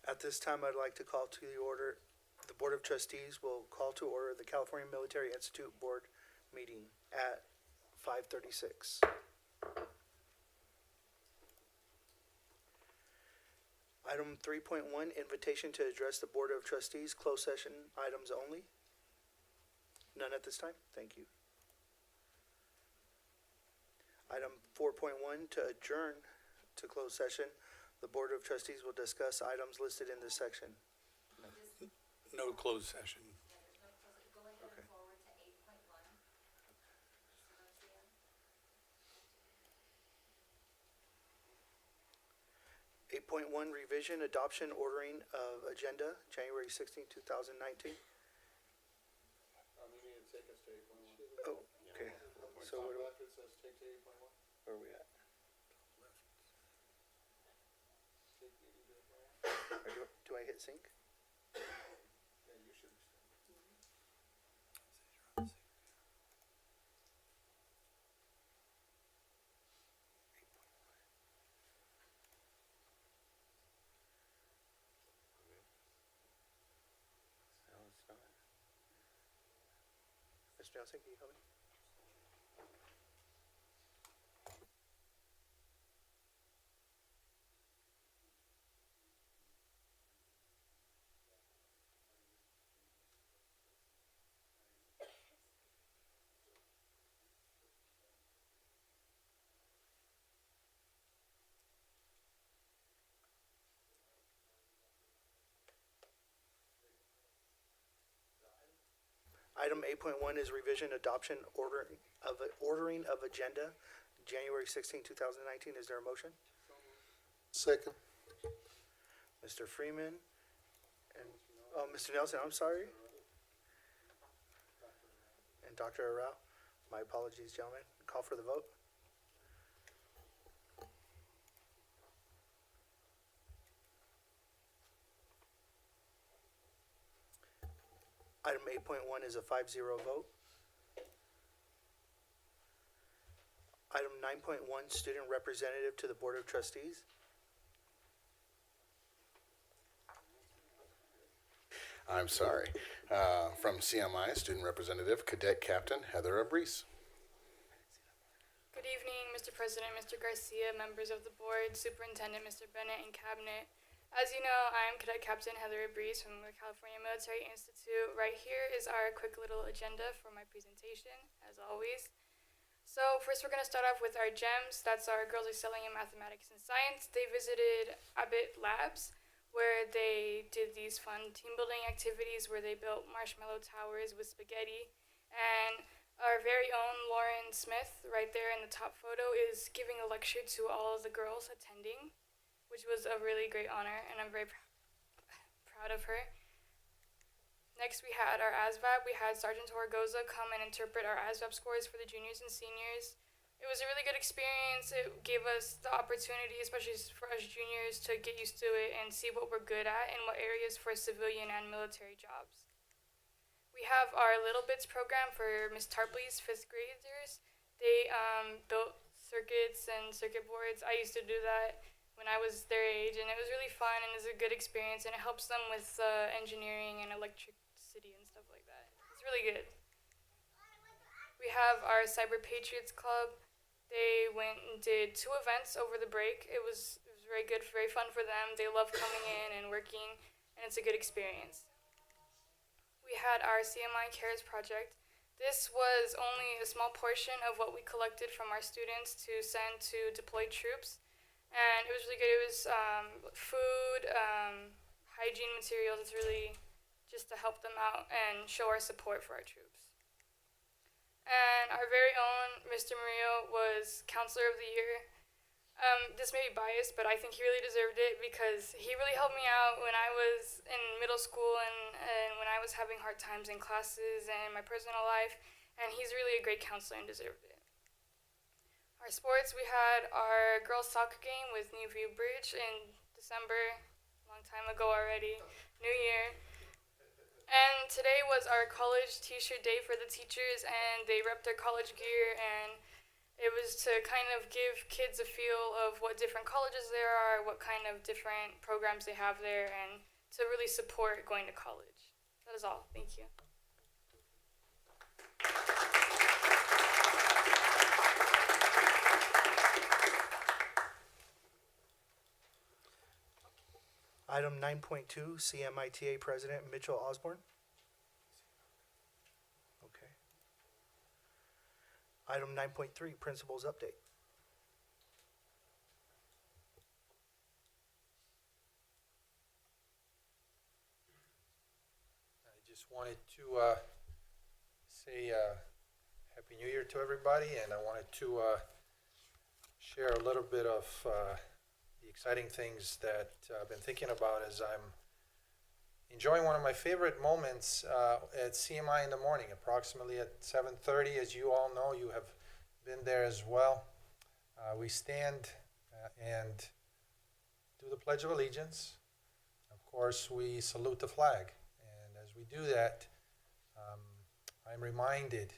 At this time, I'd like to call to the order, the Board of Trustees will call to order the California Military Institute Board Meeting at 5:36. Item 3.1, invitation to address the Board of Trustees, closed session items only. None at this time? Thank you. Item 4.1, to adjourn to closed session. The Board of Trustees will discuss items listed in this section. No closed session. Okay. 8.1, revision, adoption, ordering of agenda, January 16, 2019. You need to take us to 8.1. Oh, okay. So what do After it says take to 8.1. where are we at? Take meeting to 8.1. Do I hit sync? Yeah, you should be starting. No, it's not. Mr. Nelson, can you help me? Item 8.1 is revision, adoption, ordering of agenda, January 16, 2019. Is there a motion? Second. Mr. Freeman and, Mr. Nelson, I'm sorry. And Dr. Arau. My apologies, gentlemen. Call for the vote. Item 8.1 is a 5-0 vote. Item 9.1, student representative to the Board of Trustees. I'm sorry. From CMI, Student Representative, Cadet Captain Heather Abreese. Good evening, Mr. President, Mr. Garcia, members of the board, Superintendent, Mr. Bennett, and Cabinet. As you know, I am Cadet Captain Heather Abreese from the California Military Institute. Right here is our quick little agenda for my presentation, as always. So first we're going to start off with our GEMS. That's our Girls Excelling in Mathematics and Science. They visited Abbott Labs, where they did these fun team building activities where they built marshmallow towers with spaghetti. And our very own Lauren Smith, right there in the top photo, is giving a lecture to all of the girls attending, which was a really great honor, and I'm very proud of her. Next, we had our ASVAB. We had Sergeant Torgoza come and interpret our ASVAB scores for the juniors and seniors. It was a really good experience. It gave us the opportunity, especially for us juniors, to get used to it and see what we're good at and what areas for civilian and military jobs. We have our Little Bits program for Miss Tarpley's 5th graders. They built circuits and circuit boards. I used to do that when I was their age, and it was really fun and it's a good experience, and it helps them with engineering and electricity and stuff like that. It's really good. We have our Cyber Patriots Club. They went and did 2 events over the break. It was very good, very fun for them. They love coming in and working, and it's a good experience. We had our CMI Cares project. This was only a small portion of what we collected from our students to send to deployed troops. And it was really good. It was food, hygiene materials. It's really just to help them out and show our support for our troops. And our very own Mr. Murillo was Counselor of the Year. This may be biased, but I think he really deserved it because he really helped me out when I was in middle school and when I was having hard times in classes and my personal life. And he's really a great counselor and deserved it. Our sports, we had our girls soccer game with New View Bridge in December, a long time ago already, New Year. And today was our college t-shirt day for the teachers, and they repped their college gear, and It was to kind of give kids a feel of what different colleges there are, what kind of different programs they have there, and to really support going to college. That is all. Thank you. Item 9.2, CMITA President Mitchell Osborne. Okay. Item 9.3, Principals Update. I just wanted to say Happy New Year to everybody, and I wanted to share a little bit of the exciting things that I've been thinking about as I'm enjoying one of my favorite moments at CMI in the morning, approximately at 7:30. As you all know, you have been there as well. We stand and do the Pledge of Allegiance. Of course, we salute the flag. And as we do that, I'm reminded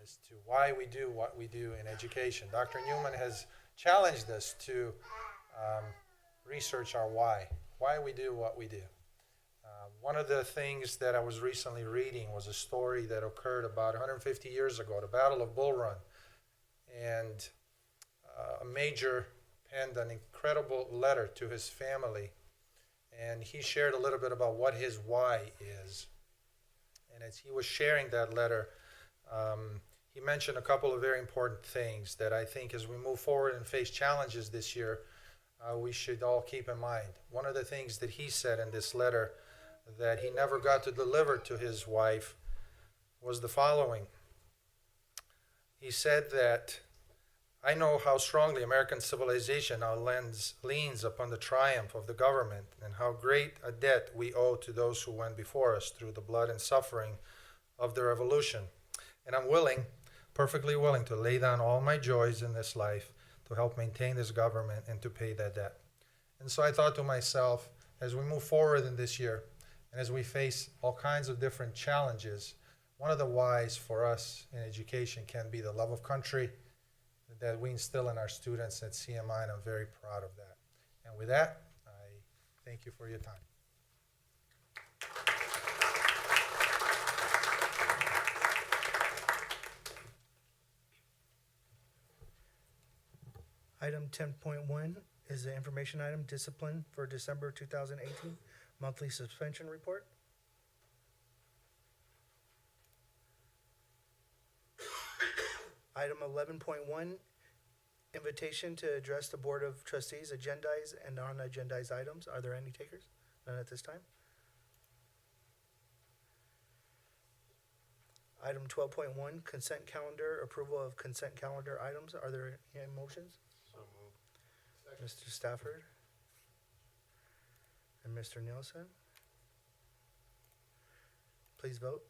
as to why we do what we do in education. Dr. Newman has challenged us to research our why we do what we do. One of the things that I was recently reading was a story that occurred about 150 years ago, the Battle of Bull Run. And a major penned an incredible letter to his family, and he shared a little bit about what his why is. And as he was sharing that letter, he mentioned a couple of very important things that I think as we move forward and face challenges this year, we should all keep in mind. One of the things that he said in this letter that he never got to deliver to his wife was the following. He said that, "I know how strongly American civilization now leans upon the triumph of the government and how great a debt we owe to those who went before us through the blood and suffering of the revolution. And I'm willing, perfectly willing, to lay down all my joys in this life to help maintain this government and to pay that debt." And so I thought to myself, as we move forward in this year, and as we face all kinds of different challenges, one of the whys for us in education can be the love of country that we instill in our students at CMI, and I'm very proud of that. And with that, I thank you for your time. Item 10.1 is the information item, discipline for December 2018, monthly suspension report. Item 11.1, invitation to address the Board of Trustees, agendized and non-agendized items. Are there any takers? None at this time. Item 12.1, consent calendar, approval of consent calendar items. Are there any motions? So moved. Mr. Stafford and Mr. Nielsen. Please vote.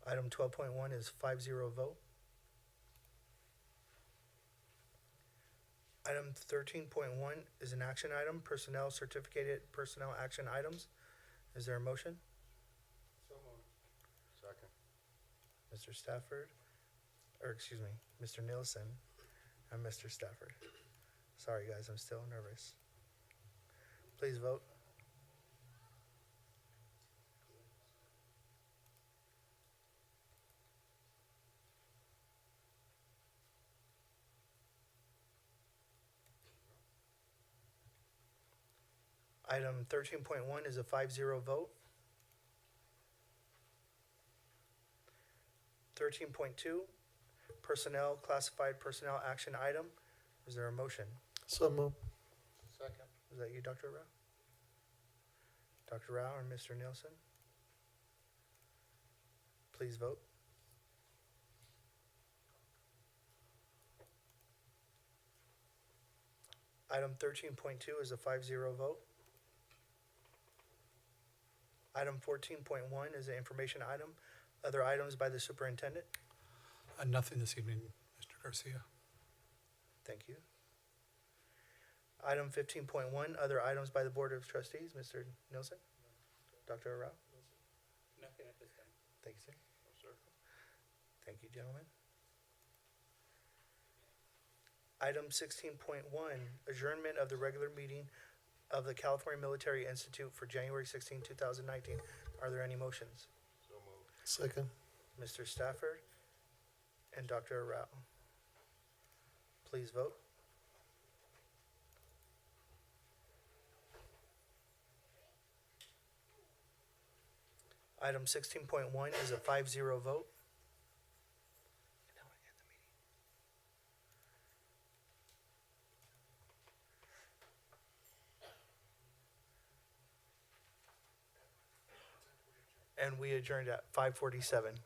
Item 12.1 is 5-0 vote. Item 13.1 is an action item, personnel certificated personnel action items. Is there a motion? So moved. Second. Mr. Stafford, or excuse me, Mr. Nielsen and Mr. Stafford. Sorry guys, I'm still nervous. Please vote. Item 13.1 is a 5-0 vote. 13.2, personnel, classified personnel action item. Is there a motion? So moved. Second. Is that you, Dr. Rao? Dr. Rao and Mr. Nielsen? Please vote. Item 13.2 is a 5-0 vote. Item 14.1 is an information item. Other items by the superintendent? Nothing this evening, Mr. Garcia. Thank you. Item 15.1, other items by the Board of Trustees. Mr. Nielsen? Dr. Arau? Nothing at this time. Thank you, sir. No, sir. Thank you, gentlemen. Item 16.1, adjournment of the regular meeting of the California Military Institute for January 16, 2019. Are there any motions? So moved. Second. Mr. Stafford and Dr. Arau. Please vote. Item 16.1 is a 5-0 vote. And we adjourned at 5:47.